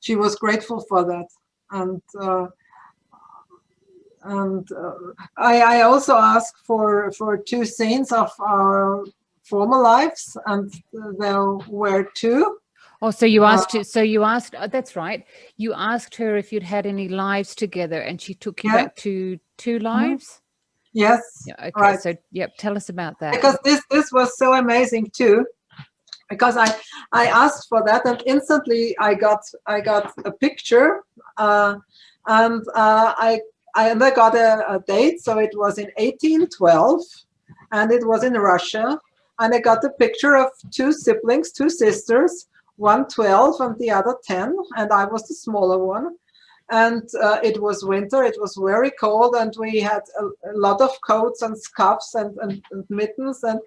she was grateful for that. And I also asked for 2 scenes of our former lives, and there were 2. Oh, so you asked oh, that's right. You asked her if you'd had any lives together, and she took you back to 2 lives? Yes. Yeah, okay. Right. So, yep, tell us about that. Because this was so amazing too, because I asked for that, and instantly I got a picture, and I got a date. So it was in 1812, and it was in Russia, and I got a picture of 2 siblings, 2 sisters, one 12 and the other 10, and I was the smaller one. And it was winter, it was very cold, and we had a lot of coats and scarves and mittens, and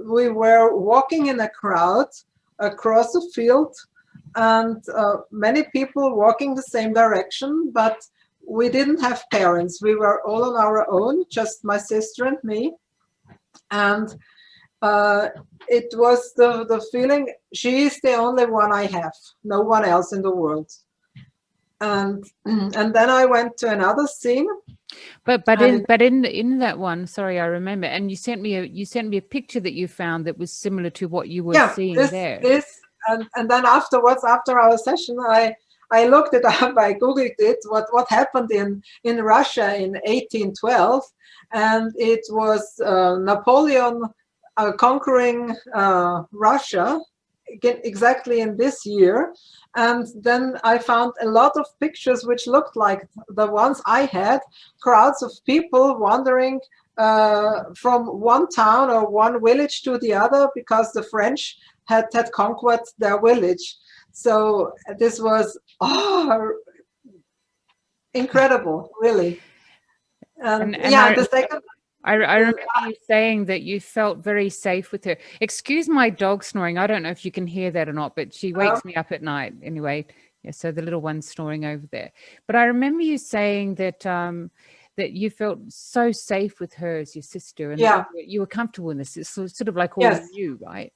we were walking in a crowd across the field, and many people walking the same direction, but we didn't have parents. We were all on our own, just my sister and me. And it was the feeling, she is the only one I have, no one else in the world. And then I went to another scene. But in that one, sorry, I remember, and you sent me a picture that you found that was similar to what you were seeing there. And then afterwards, after our session, I looked it up, I googled it, what happened in Russia in 1812, and it was Napoleon conquering Russia exactly in this year. And then I found a lot of pictures which looked like the ones I had, crowds of people wandering from one town or one village to the other, because the French had conquered their village. So this was incredible, really. And yeah, the second. I remember you saying that you felt very safe with her. Excuse my dog snoring. I don't know if you can hear that or not, but she wakes me up at night anyway. Yeah, so the little one's snoring over there. But I remember you saying that that you felt so safe with her as your sister, and you were comfortable in this. It's sort of like all of you, right?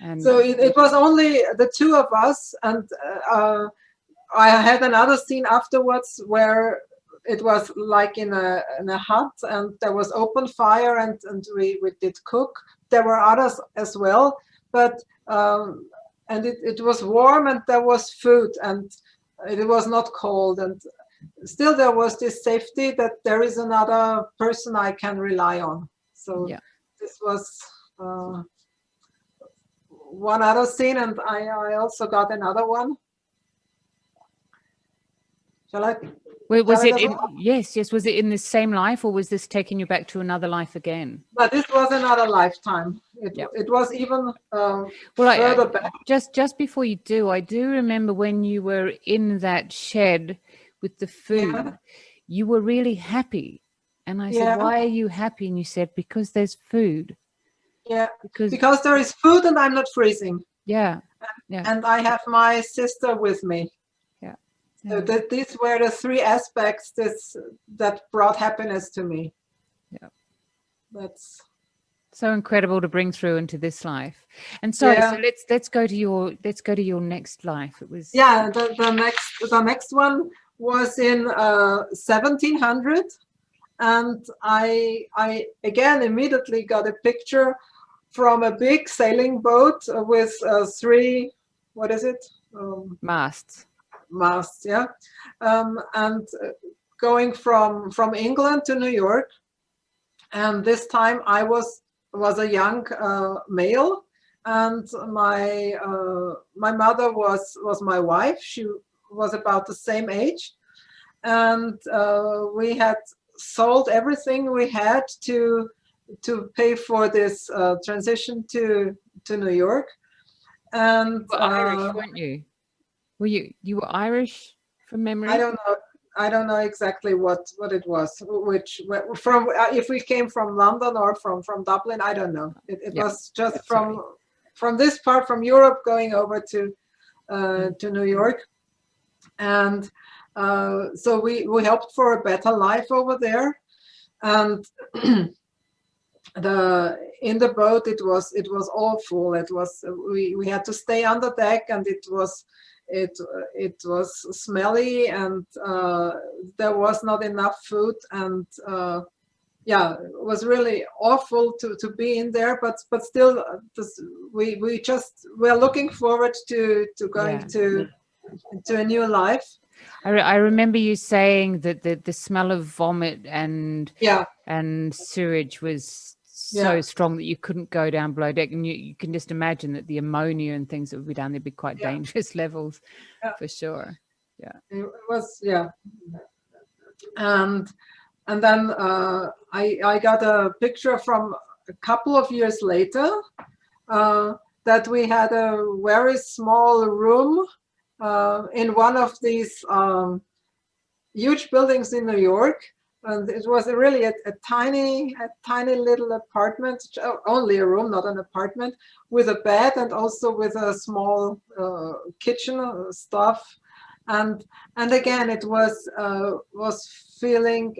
And so it was only the 2 of us, and I had another scene afterwards where it was like in a hut, and there was open fire, and we did cook. There were others as well, but and it was warm, and there was food, and it was not cold, and still there was this safety that there is another person I can rely on. So this was one other scene, and I also got another one. Shall I? Wait, was it yes. Was it in the same life, or was this taking you back to another life again? But this was another lifetime. It was even further back. Just before you do, I do remember when you were in that shed with the food, you were really happy. And I said, why are you happy? And you said, because there's food. Yeah, because there is food and I'm not freezing. Yeah. And I have my sister with me. So these were the 3 aspects that brought happiness to me. Yeah, that's so incredible to bring through into this life. And so let's go to your next life. It was the next one was in 1700, and I again immediately got a picture from a big sailing boat with 3 masts, and going from England to New York. And this time I was a young male, and my mother was my wife. She was about the same age, and we had sold everything we had to pay for this transition to New York. And you were Irish, weren't you? Were you were Irish from memory? I don't know exactly what it was. If we came from London or from Dublin, I don't know. It was just from this part, from Europe, going over to New York, and so we hoped for a better life over there. And in the boat, it was all full. It was we had to stay on the deck, and it was it was smelly, and there was not enough food, and yeah, it was really awful to be in there, but still we just were looking forward to going to a new life. I remember you saying that the smell of vomit and sewage was so strong that you couldn't go down below deck, and you can just imagine that the ammonia and things that would be down there would be quite dangerous levels for sure. It was, and then I got a picture from a couple of years later that we had a very small room in one of these huge buildings in New York, and it was really a tiny little apartment, only a room, not an apartment, with a bed and also with a small kitchen stuff. And again, it was feeling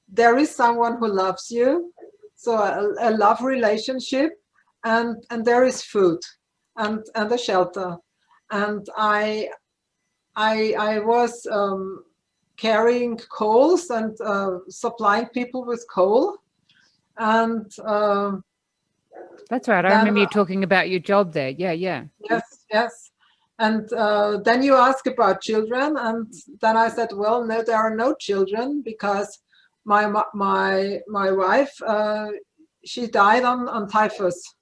there is someone who loves you, so a love relationship, and there is food and a shelter. And I was carrying coals and supplying people with coal, and that's right. I remember you talking about your job there. Yes. And then you ask about children, and then I said, well, no, there are no children, because my wife, she died on typhus.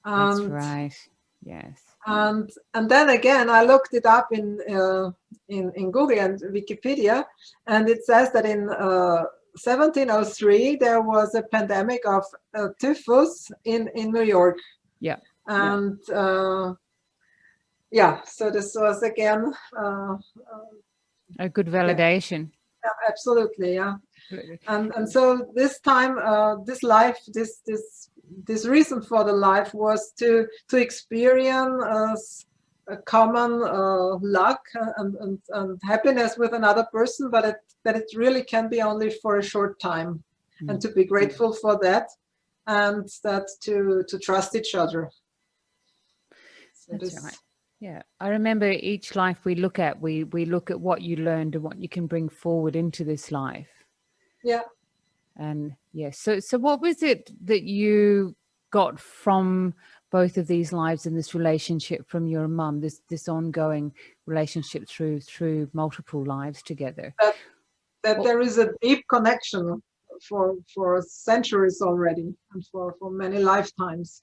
That's right. Yes. And then again, I looked it up in Google and Wikipedia, and it says that in 1703 there was a pandemic of typhus in New York. Yeah. And so this was again a good validation. Yeah, absolutely, yeah. And so this time, this life, this reason for the life was to experience a common luck and happiness with another person, but that it really can be only for a short time, and to be grateful for that, and that to trust each other. So that's right. Yeah, I remember each life we look at, we look at what you learned and what you can bring forward into this life. Yeah. And so what was it that you got from both of these lives and this relationship from your mum, this ongoing relationship through multiple lives together? That there is a deep connection for centuries already, and for many lifetimes.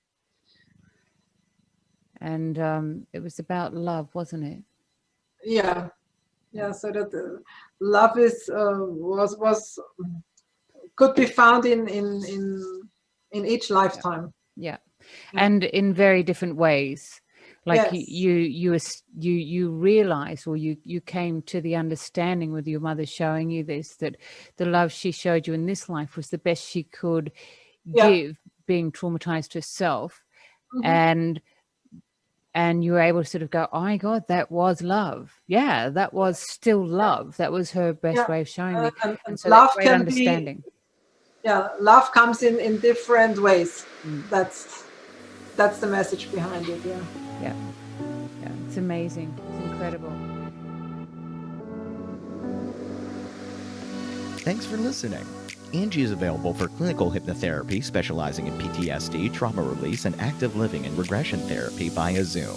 And it was about love, wasn't it? Yeah. So that love is was could be found in each lifetime. Yeah, and in very different ways. Like you realize, or you came to the understanding with your mother showing you this, that the love she showed you in this life was the best she could give, being traumatized herself, and you were able to sort of go, oh my God, that was love. Yeah, that was still love. That was her best way of showing me. And so love great can understanding. Love comes in different ways. That's the message behind it. Yeah, it's amazing. It's incredible. Thanks for listening. Anjii is available for clinical hypnotherapy specializing in PTSD, trauma release, and active living and regression therapy via Zoom.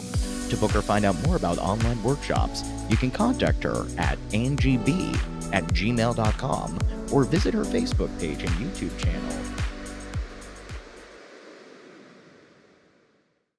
To book or find out more about online workshops, you can contact her at anjieb@gmail.com or visit her Facebook page and YouTube channel.